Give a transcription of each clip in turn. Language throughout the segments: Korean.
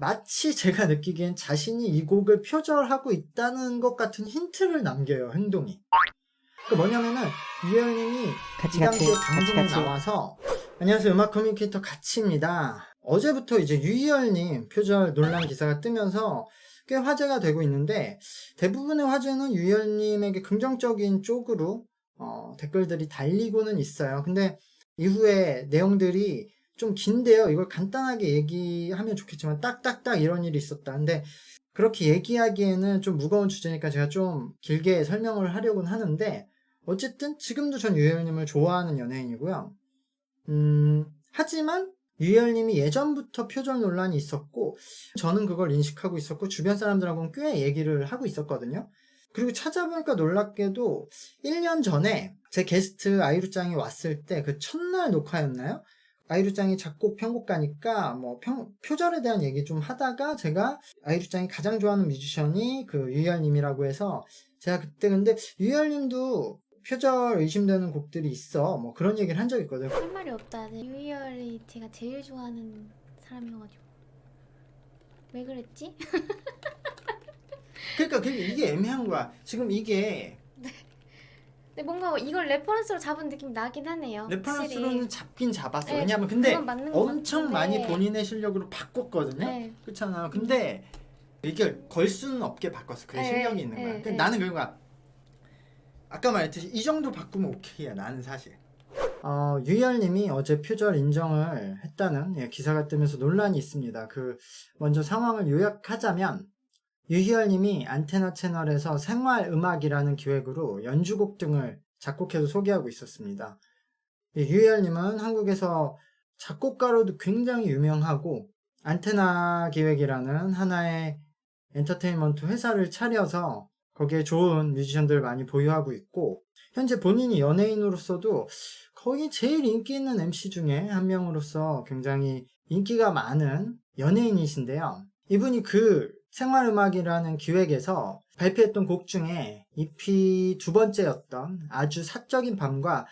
마치 제가 느끼기엔 자신이 이 곡을 표절하고 있다는 것 같은 힌트를 남겨요, 행동이. 그 뭐냐면은 유희열님이 이 당시에 방송에 나와서 안녕하세요, 음악 커뮤니케이터 가치입니다. 어제부터 이제 유희열님 표절 논란 기사가 뜨면서 꽤 화제가 되고 있는데, 대부분의 화제는 유희열님에게 긍정적인 쪽으로 댓글들이 달리고는 있어요. 근데 이후에 내용들이 좀 긴데요. 이걸 간단하게 얘기하면 좋겠지만 딱딱딱 이런 일이 있었다. 근데 그렇게 얘기하기에는 좀 무거운 주제니까 제가 좀 길게 설명을 하려고는 하는데, 어쨌든 지금도 전 유희열님을 좋아하는 연예인이고요. 하지만 유희열님이 예전부터 표절 논란이 있었고 저는 그걸 인식하고 있었고 주변 사람들하고는 꽤 얘기를 하고 있었거든요. 그리고 찾아보니까 놀랍게도 1년 전에 제 게스트 아이루짱이 왔을 때 그 첫날 녹화였나요? 아이루짱이 작곡 편곡가니까 뭐 표절에 대한 얘기 좀 하다가 제가 아이루짱이 가장 좋아하는 뮤지션이 그 유희열님이라고 해서 제가 그때 근데 유희열님도 표절 의심되는 곡들이 있어 뭐 그런 얘기를 한 적이 있거든. 할 말이 없다. 유희열이 제가 제일 좋아하는 사람이어가지고 왜 그랬지? 그러니까 이게 애매한 거야. 지금 이게 근데 뭔가 이걸 레퍼런스로 잡은 느낌이 나긴 하네요. 레퍼런스로는 확실히. 잡긴 잡았어. 네, 왜냐면 근데 그건 맞는 것 엄청 같은데. 많이 본인의 실력으로 바꿨거든요. 네. 그렇잖아. 근데 이게 걸 수는 없게 바꿨어. 그게 실력이 있는 거야. 근데 나는 그러니까 아까 말했듯이 이 정도 바꾸면 오케이야. 나는 사실. 유희열님이 어제 표절 인정을 했다는 기사가 뜨면서 논란이 있습니다. 먼저 상황을 요약하자면 유희열님이 안테나 채널에서 생활음악이라는 기획으로 연주곡 등을 작곡해서 소개하고 있었습니다. 유희열님은 한국에서 작곡가로도 굉장히 유명하고 안테나 기획이라는 하나의 엔터테인먼트 회사를 차려서 거기에 좋은 뮤지션들을 많이 보유하고 있고 현재 본인이 연예인으로서도 거의 제일 인기 있는 MC 중에 한 명으로서 굉장히 인기가 많은 연예인이신데요. 이분이 그 생활음악이라는 기획에서 발표했던 곡 중에 EP 두 번째였던 아주 사적인 밤과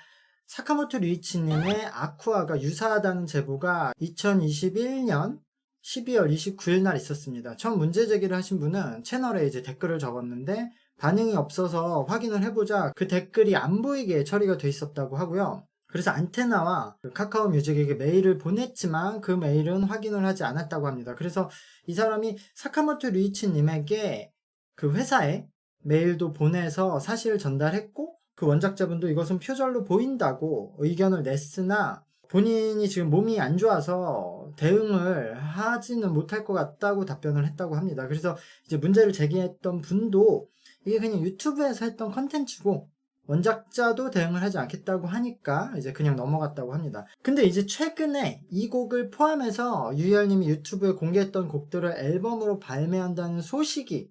사카모토 류이치님의 아쿠아가 유사하다는 제보가 2021년 12월 29일 날 있었습니다. 처음 문제 제기를 하신 분은 채널에 이제 댓글을 적었는데 반응이 없어서 확인을 해보자 그 댓글이 안 보이게 처리가 돼 있었다고 하고요. 그래서 안테나와 카카오 뮤직에게 메일을 보냈지만 그 메일은 확인을 하지 않았다고 합니다. 그래서 이 사람이 사카모토 류이치님에게 그 회사에 메일도 보내서 사실을 전달했고 그 원작자분도 이것은 표절로 보인다고 의견을 냈으나 본인이 지금 몸이 안 좋아서 대응을 하지는 못할 것 같다고 답변을 했다고 합니다. 그래서 이제 문제를 제기했던 분도 이게 그냥 유튜브에서 했던 컨텐츠고 원작자도 대응을 하지 않겠다고 하니까 이제 그냥 넘어갔다고 합니다. 근데 이제 최근에 이 곡을 포함해서 유희열님이 유튜브에 공개했던 곡들을 앨범으로 발매한다는 소식이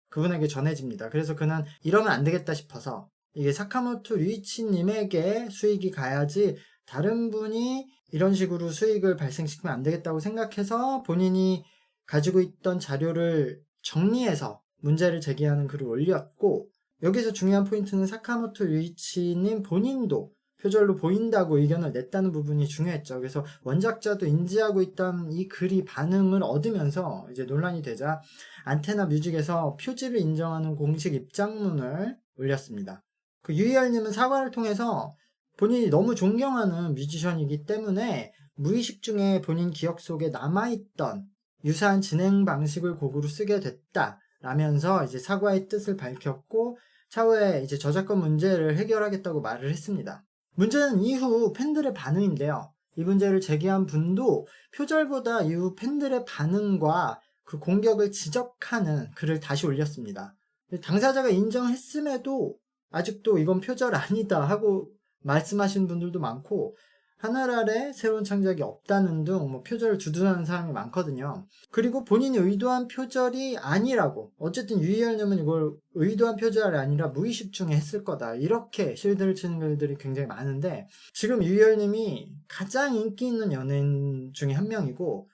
그분에게 전해집니다. 그래서 그는 이러면 안 되겠다 싶어서 이게 사카모토 류이치님에게 수익이 가야지 다른 분이 이런 식으로 수익을 발생시키면 안 되겠다고 생각해서 본인이 가지고 있던 자료를 정리해서 문제를 제기하는 글을 올렸고 여기서 중요한 포인트는 사카모토 류이치님 본인도 표절로 보인다고 의견을 냈다는 부분이 중요했죠. 그래서 원작자도 인지하고 있다는 이 글이 반응을 얻으면서 이제 논란이 되자 안테나 뮤직에서 표지를 인정하는 공식 입장문을 올렸습니다. 그 유희열님은 사과를 통해서 본인이 너무 존경하는 뮤지션이기 때문에 무의식 중에 본인 기억 속에 남아있던 유사한 진행 방식을 곡으로 쓰게 됐다라면서 이제 사과의 뜻을 밝혔고 차후에 이제 저작권 문제를 해결하겠다고 말을 했습니다. 문제는 이후 팬들의 반응인데요. 이 문제를 제기한 분도 표절보다 이후 팬들의 반응과 그 공격을 지적하는 글을 다시 올렸습니다. 당사자가 인정했음에도 아직도 이건 표절 아니다 하고 말씀하시는 분들도 많고 하늘 아래 새로운 창작이 없다는 등 표절을 두둔하는 사람이 많거든요. 그리고 본인이 의도한 표절이 아니라고 어쨌든 유희열님은 이걸 의도한 표절이 아니라 무의식 중에 했을 거다 이렇게 실드를 치는 글들이 굉장히 많은데 지금 유희열님이 가장 인기 있는 연예인 중에 한 명이고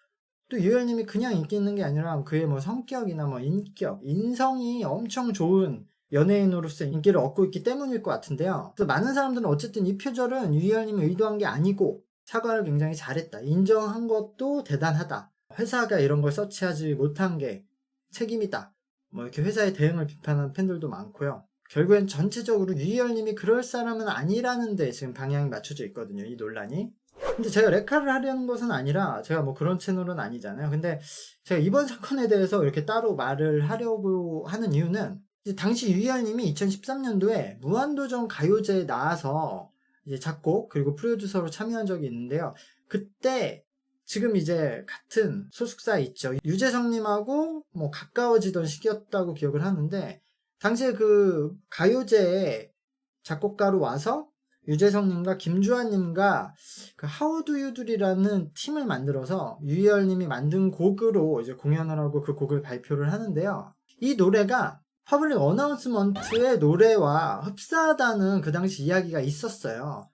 또 유희열님이 그냥 인기 있는 게 아니라 그의 성격이나 인격, 인성이 엄청 좋은 연예인으로서 인기를 얻고 있기 때문일 것 같은데요. 그래서 많은 사람들은 어쨌든 이 표절은 유희열님이 의도한 게 아니고 사과를 굉장히 잘했다. 인정한 것도 대단하다. 회사가 이런 걸 서치하지 못한 게 책임이다. 뭐 이렇게 회사의 대응을 비판하는 팬들도 많고요. 결국엔 전체적으로 유희열님이 그럴 사람은 아니라는 데 지금 방향이 맞춰져 있거든요, 이 논란이. 근데 제가 레카를 하려는 것은 아니라, 제가 뭐 그런 채널은 아니잖아요. 근데 제가 이번 사건에 대해서 이렇게 따로 말을 하려고 하는 이유는, 이제 당시 유희열님이 2013년도에 무한도전 가요제에 나와서 이제 작곡 그리고 프로듀서로 참여한 적이 있는데요. 그때 지금 이제 같은 소속사에 있죠, 유재석님하고 뭐 가까워지던 시기였다고 기억을 하는데, 당시에 그 가요제에 작곡가로 와서 유재석님과 김주환님과 그 How Do You Do이라는 팀을 만들어서 유희열님이 만든 곡으로 이제 공연을 하고 그 곡을 발표를 하는데요. 이 노래가 퍼블릭 어나운스먼트의 노래와 흡사하다는 그 당시 이야기가 있었어요.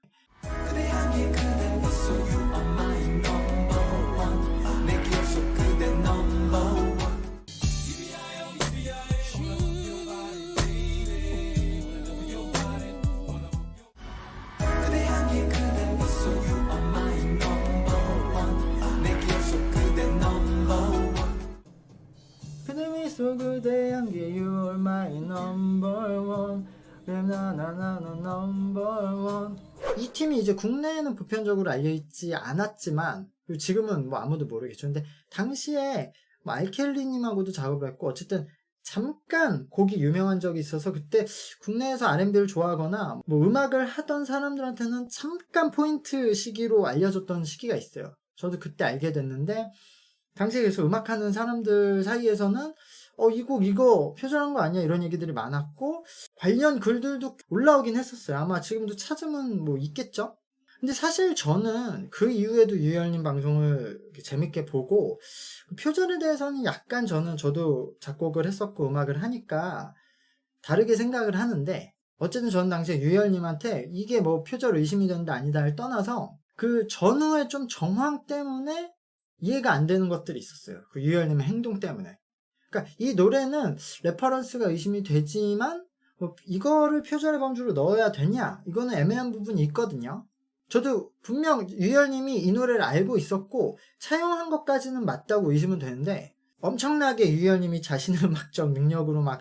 그대 미소 그대 향기 You are my number one 나나나나 number one. 이 팀이 이제 국내에는 보편적으로 알려있지 않았지만, 그리고 지금은 뭐 아무도 모르겠죠. 근데 당시에 뭐 알켈리님하고도 작업을 했고, 어쨌든 잠깐 곡이 유명한 적이 있어서 그때 국내에서 R&B를 좋아하거나 뭐 음악을 하던 사람들한테는 잠깐 포인트 시기로 알려졌던 시기가 있어요. 저도 그때 알게 됐는데, 당시에 그래서 음악하는 사람들 사이에서는 이 곡 이거 표절한 거 아니야, 이런 얘기들이 많았고, 관련 글들도 올라오긴 했었어요. 아마 지금도 찾으면 뭐 있겠죠? 근데 사실 저는 그 이후에도 유희열님 방송을 재밌게 보고, 표절에 대해서는 약간 저도 작곡을 했었고 음악을 하니까 다르게 생각을 하는데, 어쨌든 저는 당시에 유희열님한테 이게 뭐 표절 의심이 된다 아니다를 떠나서 그 전후의 좀 정황 때문에 이해가 안 되는 것들이 있었어요. 그 유희열님의 행동 때문에. 그러니까 이 노래는 레퍼런스가 의심이 되지만 뭐 이거를 표절의 범주로 넣어야 되냐, 이거는 애매한 부분이 있거든요. 저도 분명 유희열님이 이 노래를 알고 있었고 차용한 것까지는 맞다고 의심은 되는데, 엄청나게 유희열님이 자신의 음악적 능력으로 막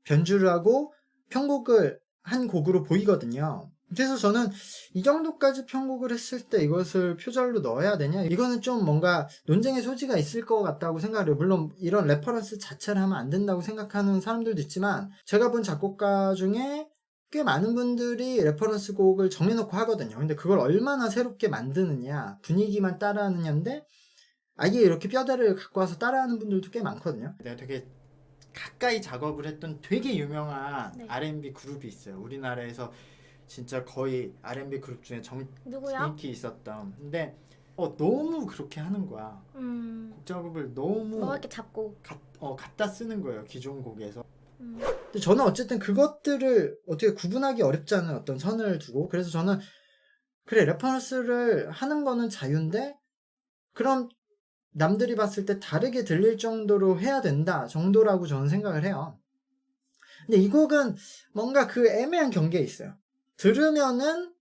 변주를 하고 편곡을 한 곡으로 보이거든요. 그래서 저는 이 정도까지 편곡을 했을 때 이것을 표절로 넣어야 되냐, 이거는 좀 뭔가 논쟁의 소지가 있을 것 같다고 생각을 해요. 물론 이런 레퍼런스 자체를 하면 안 된다고 생각하는 사람들도 있지만, 제가 본 작곡가 중에 꽤 많은 분들이 레퍼런스 곡을 정해놓고 하거든요. 근데 그걸 얼마나 새롭게 만드느냐, 분위기만 따라하느냐인데, 아예 이렇게 뼈대를 갖고 와서 따라하는 분들도 꽤 많거든요. 내가 되게 가까이 작업을 했던 되게 유명한 R&B 그룹이 있어요. 우리나라에서 진짜 거의 R&B 그룹 중에 누구요? 인기 있었던. 근데 너무 그렇게 하는 거야. 곡 작업을 너무 이렇게 잡고 갖다 쓰는 거예요, 기존 곡에서. 근데 저는 어쨌든 그것들을 어떻게 구분하기 어렵지 않은 어떤 선을 두고, 그래서 저는 그래, 레퍼런스를 하는 거는 자유인데 그럼 남들이 봤을 때 다르게 들릴 정도로 해야 된다 정도라고 저는 생각을 해요. 근데 이 곡은 뭔가 그 애매한 경계에 있어요. 들으면은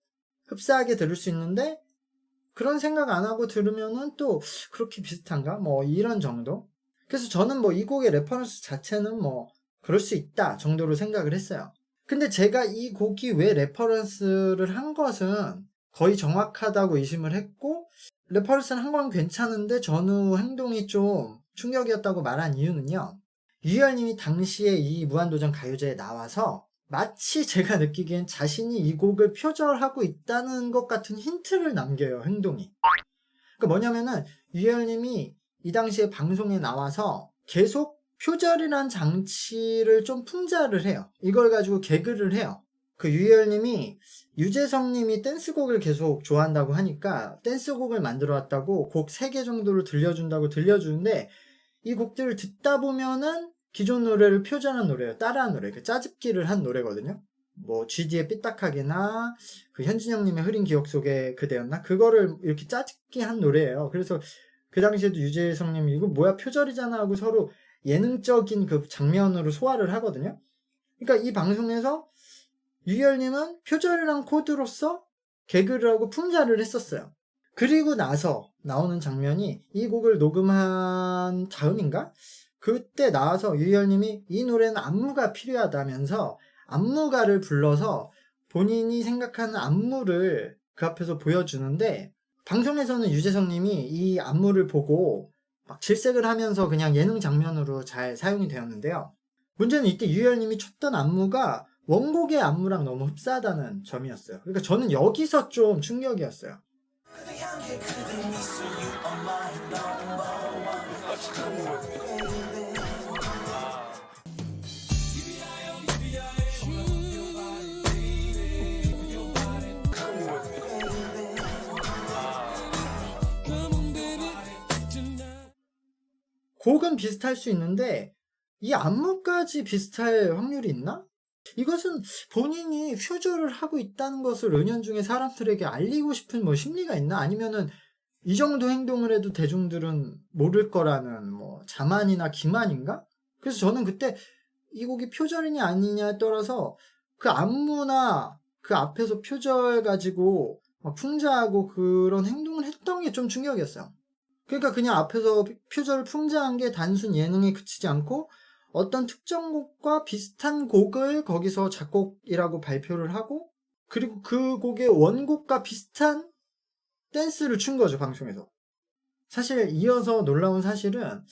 흡사하게 들을 수 있는데 그런 생각 안 하고 들으면은 또 그렇게 비슷한가? 뭐 이런 정도? 그래서 저는 뭐 이 곡의 레퍼런스 자체는 뭐 그럴 수 있다 정도로 생각을 했어요. 근데 제가 이 곡이 왜 레퍼런스를 한 것은 거의 정확하다고 의심을 했고, 레퍼런스를 한 건 괜찮은데 전후 행동이 좀 충격이었다고 말한 이유는요, 유희열님이 당시에 이 무한도전 가요제에 나와서 마치 제가 느끼기엔 자신이 이 곡을 표절하고 있다는 것 같은 힌트를 남겨요, 행동이. 그러니까 뭐냐면은 유희열님이 이 당시에 방송에 나와서 계속 표절이란 장치를 좀 풍자를 해요. 이걸 가지고 개그를 해요. 그 유희열님이 유재석님이 댄스곡을 계속 좋아한다고 하니까 댄스곡을 만들어 왔다고 곡 3개 정도를 들려준다고 들려주는데, 이 곡들을 듣다 보면은 기존 노래를 표절한 노래예요. 따라한 노래. 그 짜집기를 한 노래거든요. 뭐 GD의 삐딱하게나 그 현진영님의 흐린 기억 속에 그대였나? 그거를 이렇게 짜집기 한 노래예요. 그래서 그 당시에도 유재석님이 이거 뭐야 표절이잖아 하고 서로 예능적인 그 장면으로 소화를 하거든요. 그러니까 이 방송에서 유희열님은 표절이랑 코드로서 개그를 하고 풍자를 했었어요. 그리고 나서 나오는 장면이 이 곡을 녹음한 다음인가? 그때 나와서 유희열님이 이 노래는 안무가 필요하다면서 안무가를 불러서 본인이 생각하는 안무를 그 앞에서 보여주는데, 방송에서는 유재석님이 이 안무를 보고 막 질색을 하면서 그냥 예능 장면으로 잘 사용이 되었는데요. 문제는 이때 유희열님이 췄던 안무가 원곡의 안무랑 너무 흡사하다는 점이었어요. 그러니까 저는 여기서 좀 충격이었어요. 곡은 비슷할 수 있는데 이 안무까지 비슷할 확률이 있나? 이것은 본인이 퓨저를 하고 있다는 것을 은연중에 사람들에게 알리고 싶은 뭐 심리가 있나? 아니면은 이 정도 행동을 해도 대중들은 모를 거라는 뭐 자만이나 기만인가? 그래서 저는 그때 이 곡이 표절이냐 아니냐에 따라서 그 안무나 그 앞에서 표절 가지고 막 풍자하고 그런 행동을 했던 게 좀 충격이었어요. 그러니까 그냥 앞에서 표절을 풍자한 게 단순 예능에 그치지 않고 어떤 특정 곡과 비슷한 곡을 거기서 작곡이라고 발표를 하고, 그리고 그 곡의 원곡과 비슷한 댄스를 춘 거죠, 방송에서. 사실 이어서 놀라운 사실은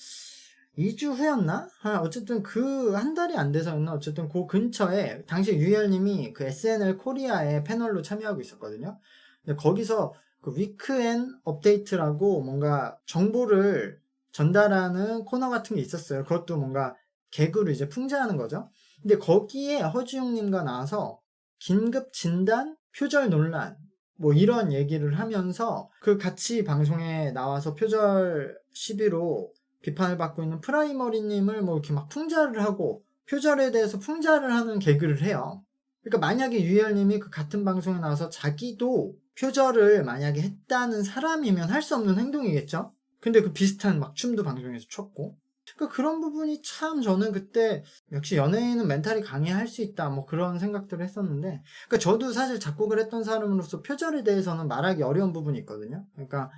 2주 후였나? 어쨌든 그 한 달이 안 돼서였나? 어쨌든 그 근처에 당시 유희열님이 그 SNL 코리아의 패널로 참여하고 있었거든요. 근데 거기서 그 위크엔 업데이트라고 뭔가 정보를 전달하는 코너 같은 게 있었어요. 그것도 뭔가 개그로 이제 풍자하는 거죠. 근데 거기에 허지웅님과 나와서 긴급 진단, 표절 논란, 뭐 이런 얘기를 하면서 그 같이 방송에 나와서 표절 시비로 비판을 받고 있는 프라이머리님을 뭐 이렇게 막 풍자를 하고 표절에 대해서 풍자를 하는 개그를 해요. 그러니까 만약에 유희열님이 그 같은 방송에 나와서 자기도 표절을 만약에 했다는 사람이면 할 수 없는 행동이겠죠? 근데 그 비슷한 막 춤도 방송에서 췄고. 그러니까 그런 부분이 참 저는 그때 역시 연예인은 멘탈이 강해야 할 수 있다 뭐 그런 생각들을 했었는데, 그러니까 저도 사실 작곡을 했던 사람으로서 표절에 대해서는 말하기 어려운 부분이 있거든요. 그러니까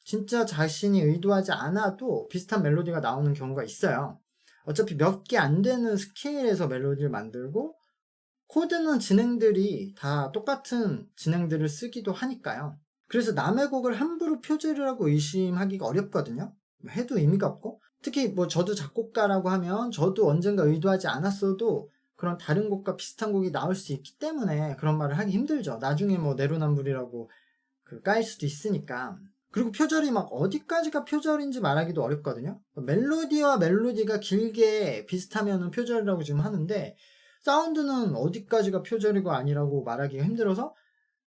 진짜 자신이 의도하지 않아도 비슷한 멜로디가 나오는 경우가 있어요. 어차피 몇 개 안 되는 스케일에서 멜로디를 만들고 코드는 진행들이 다 똑같은 진행들을 쓰기도 하니까요. 그래서 남의 곡을 함부로 표절을 하고 의심하기가 어렵거든요. 해도 의미가 없고, 특히 뭐 저도 작곡가라고 하면 저도 언젠가 의도하지 않았어도 그런 다른 곡과 비슷한 곡이 나올 수 있기 때문에 그런 말을 하기 힘들죠. 나중에 뭐 내로남불이라고 그 까일 수도 있으니까. 그리고 표절이 막 어디까지가 표절인지 말하기도 어렵거든요. 멜로디와 멜로디가 길게 비슷하면 표절이라고 지금 하는데 사운드는 어디까지가 표절이고 아니라고 말하기가 힘들어서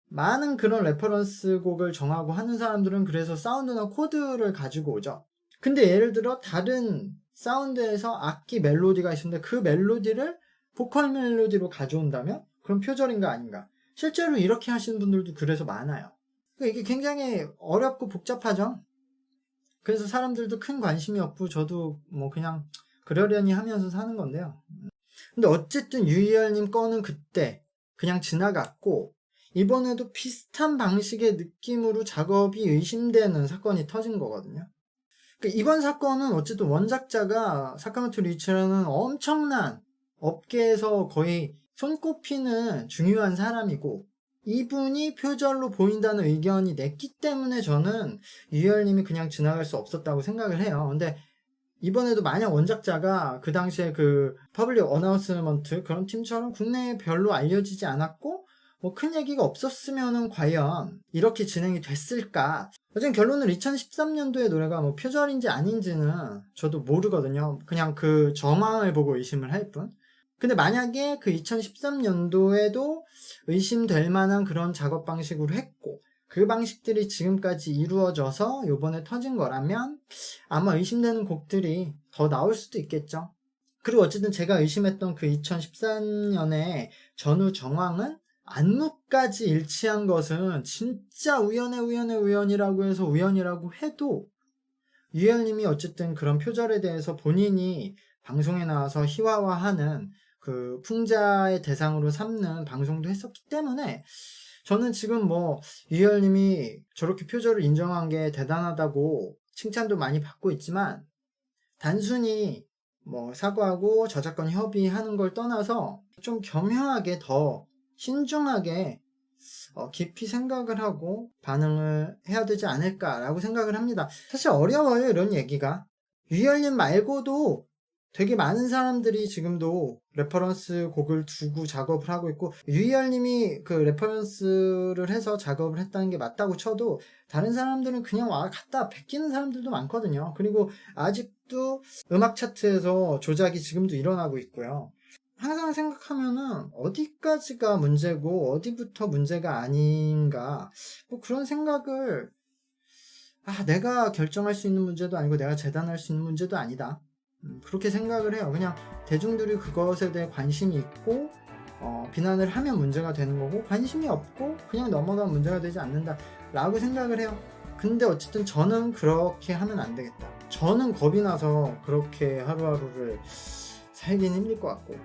많은 그런 레퍼런스 곡을 정하고 하는 사람들은 그래서 사운드나 코드를 가지고 오죠. 근데 예를 들어 다른 사운드에서 악기 멜로디가 있는데 그 멜로디를 보컬 멜로디로 가져온다면 그럼 표절인가 아닌가? 실제로 이렇게 하시는 분들도 그래서 많아요. 이게 굉장히 어렵고 복잡하죠. 그래서 사람들도 큰 관심이 없고 저도 뭐 그냥 그러려니 하면서 사는 건데요. 근데 어쨌든 유희열님 거는 그때 그냥 지나갔고, 이번에도 비슷한 방식의 느낌으로 작업이 의심되는 사건이 터진 거거든요. 그러니까 이번 사건은 어쨌든 원작자가 사카모토 류이치라는 엄청난 업계에서 거의 손꼽히는 중요한 사람이고, 이분이 표절로 보인다는 의견이 냈기 때문에 저는 유희열님이 그냥 지나갈 수 없었다고 생각을 해요. 근데 이번에도 만약 원작자가 그 당시에 그 퍼블릭 어나운스먼트 그런 팀처럼 국내에 별로 알려지지 않았고 뭐 큰 얘기가 없었으면은 과연 이렇게 진행이 됐을까? 어쨌든 결론은 2013년도의 노래가 뭐 표절인지 아닌지는 저도 모르거든요. 그냥 그 정황을 보고 의심을 할 뿐. 근데 만약에 그 2013년도에도 의심될 만한 그런 작업 방식으로 했고 그 방식들이 지금까지 이루어져서 요번에 터진 거라면 아마 의심되는 곡들이 더 나올 수도 있겠죠. 그리고 어쨌든 제가 의심했던 그 2013년의 전후 정황은 안무까지 일치한 것은 진짜 우연이라고 해서 우연이라고 해도 유희열님이 어쨌든 그런 표절에 대해서 본인이 방송에 나와서 희화화하는 그 풍자의 대상으로 삼는 방송도 했었기 때문에 저는 지금 뭐 유희열님이 저렇게 표절을 인정한 게 대단하다고 칭찬도 많이 받고 있지만 단순히 뭐 사과하고 저작권 협의하는 걸 떠나서 좀 겸허하게 더 신중하게 깊이 생각을 하고 반응을 해야 되지 않을까라고 생각을 합니다. 사실 어려워요, 이런 얘기가. 유희열님 말고도 되게 많은 사람들이 지금도 레퍼런스 곡을 두고 작업을 하고 있고, 유희열님이 그 레퍼런스를 해서 작업을 했다는 게 맞다고 쳐도 다른 사람들은 그냥 와 갖다 베끼는 사람들도 많거든요. 그리고 아직도 음악 차트에서 조작이 지금도 일어나고 있고요. 항상 생각하면은 어디까지가 문제고 어디부터 문제가 아닌가, 뭐 그런 생각을, 내가 결정할 수 있는 문제도 아니고 내가 재단할 수 있는 문제도 아니다, 그렇게 생각을 해요. 그냥 대중들이 그것에 대해 관심이 있고 비난을 하면 문제가 되는 거고, 관심이 없고 그냥 넘어가면 문제가 되지 않는다 라고 생각을 해요. 근데 어쨌든 저는 그렇게 하면 안 되겠다. 저는 겁이 나서 그렇게 하루하루를 살긴 힘들 것 같고,